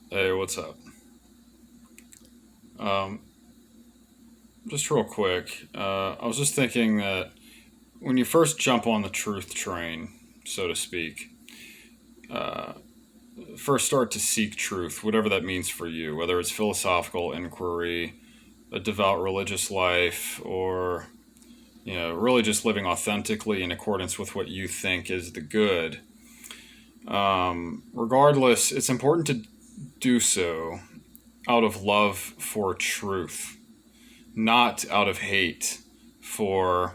Hey, what's up? Um, just real quick, I was just thinking that when you first jump on the truth train, so to speak, uh, first start to seek truth, whatever that means for you, whether it's philosophical inquiry, a devout religious life, or really just living authentically in accordance with what you think is the good. Regardless, it's important to do so out of love for truth, not out of hate for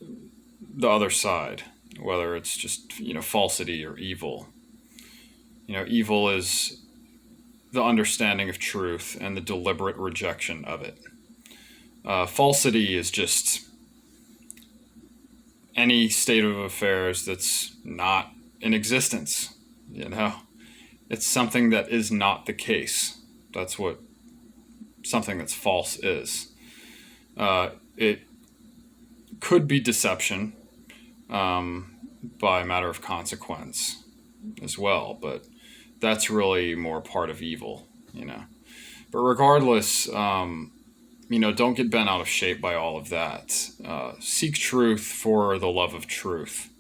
the other side, whether it's just, falsity or evil. Evil is the understanding of truth and the deliberate rejection of it. Falsity is just any state of affairs that's not in existence, you know? It's something that is not the case. That's what something that's false is. It could be deception, by matter of consequence as well, but that's really more part of evil. But regardless, don't get bent out of shape by all of that. Seek truth for the love of truth.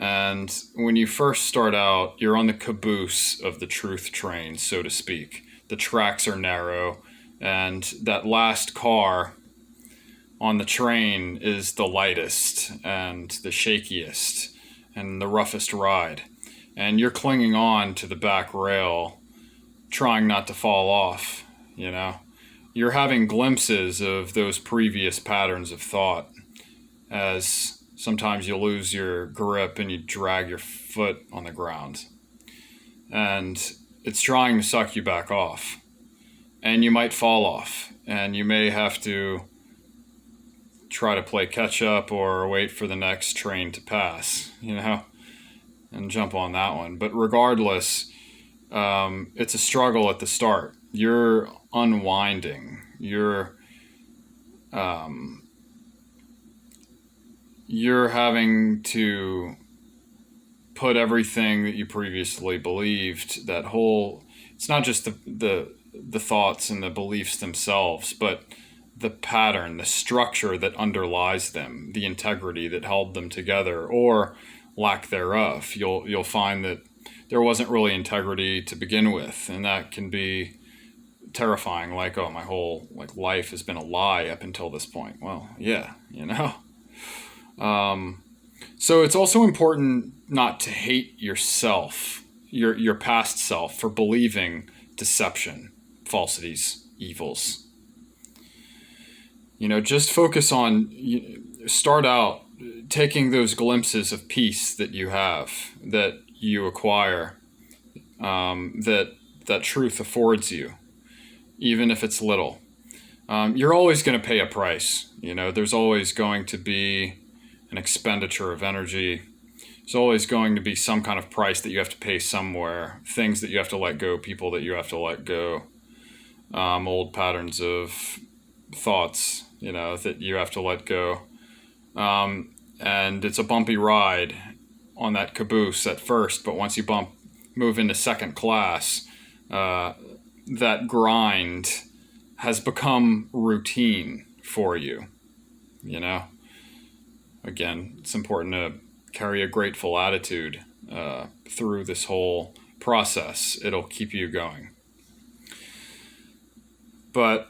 And when you first start out, you're on the caboose of the truth train, so to speak. The tracks are narrow, and that last car on the train is the lightest and the shakiest and the roughest ride. And you're clinging on to the back rail, trying not to fall off, you know? You're having glimpses of those previous patterns of thought as sometimes you lose your grip and you drag your foot on the ground. And it's trying to suck you back off. And you might fall off. And you may have to try to play catch up or wait for the next train to pass, and jump on that one. But regardless, it's a struggle at the start. You're unwinding. You're having to put everything that you previously believed. That whole, it's not just the thoughts and the beliefs themselves, but the pattern, the structure that underlies them, the integrity that held them together, or lack thereof. You'll find that there wasn't really integrity to begin with, and that can be terrifying. Like, oh, my whole life has been a lie up until this point. Well, yeah. So it's also important not to hate yourself, your past self, for believing deception, falsities, evils. Just focus on, start out taking those glimpses of peace that you have, that you acquire, that truth affords you, even if it's little. You're always going to pay a price. There's always going to be an expenditure of energy. There's always going to be some kind of price that you have to pay somewhere, things that you have to let go, people that you have to let go, old patterns of thoughts, that you have to let go. And it's a bumpy ride on that caboose at first, but once you move into second class, that grind has become routine for you. Again, it's important to carry a grateful attitude through this whole process. It'll keep you going. But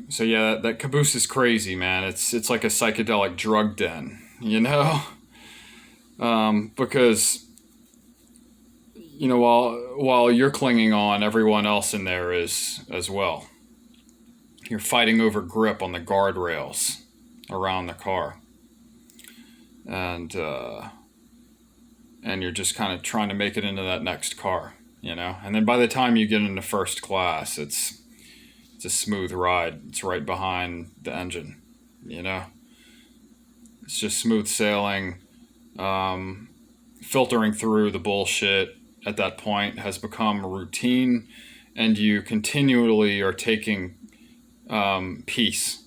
so yeah, that caboose is crazy, man. It's like a psychedelic drug den, because while you're clinging on, everyone else in there is as well. You're fighting over grip on the guardrails around the car, and you're just kind of trying to make it into that next car, And then by the time you get into first class, it's a smooth ride. It's right behind the engine, It's just smooth sailing. Filtering through the bullshit at that point has become routine, and you continually are taking peace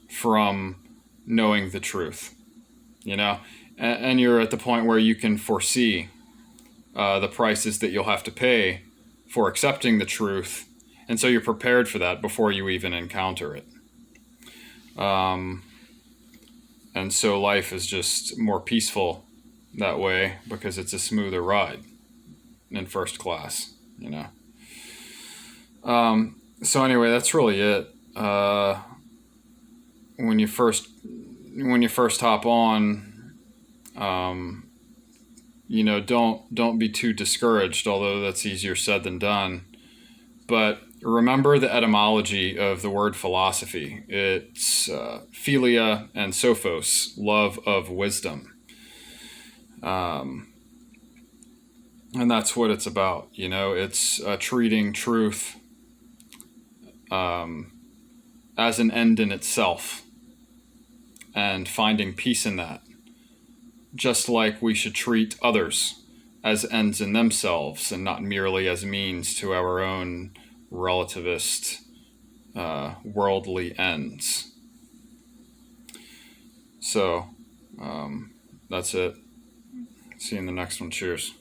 from knowing the truth, and you're at the point where you can foresee the prices that you'll have to pay for accepting the truth. And so you're prepared for that before you even encounter it. And so life is just more peaceful that way because it's a smoother ride in first class, you know. So anyway, that's really it. When you first hop on, you know, don't be too discouraged, although that's easier said than done. But remember the etymology of the word philosophy. It's philia and sophos, love of wisdom. And that's what it's about. You know, it's treating truth as an end in itself and finding peace in that. Just like we should treat others as ends in themselves and not merely as means to our own relativist, worldly ends. So, that's it. See you in the next one. Cheers.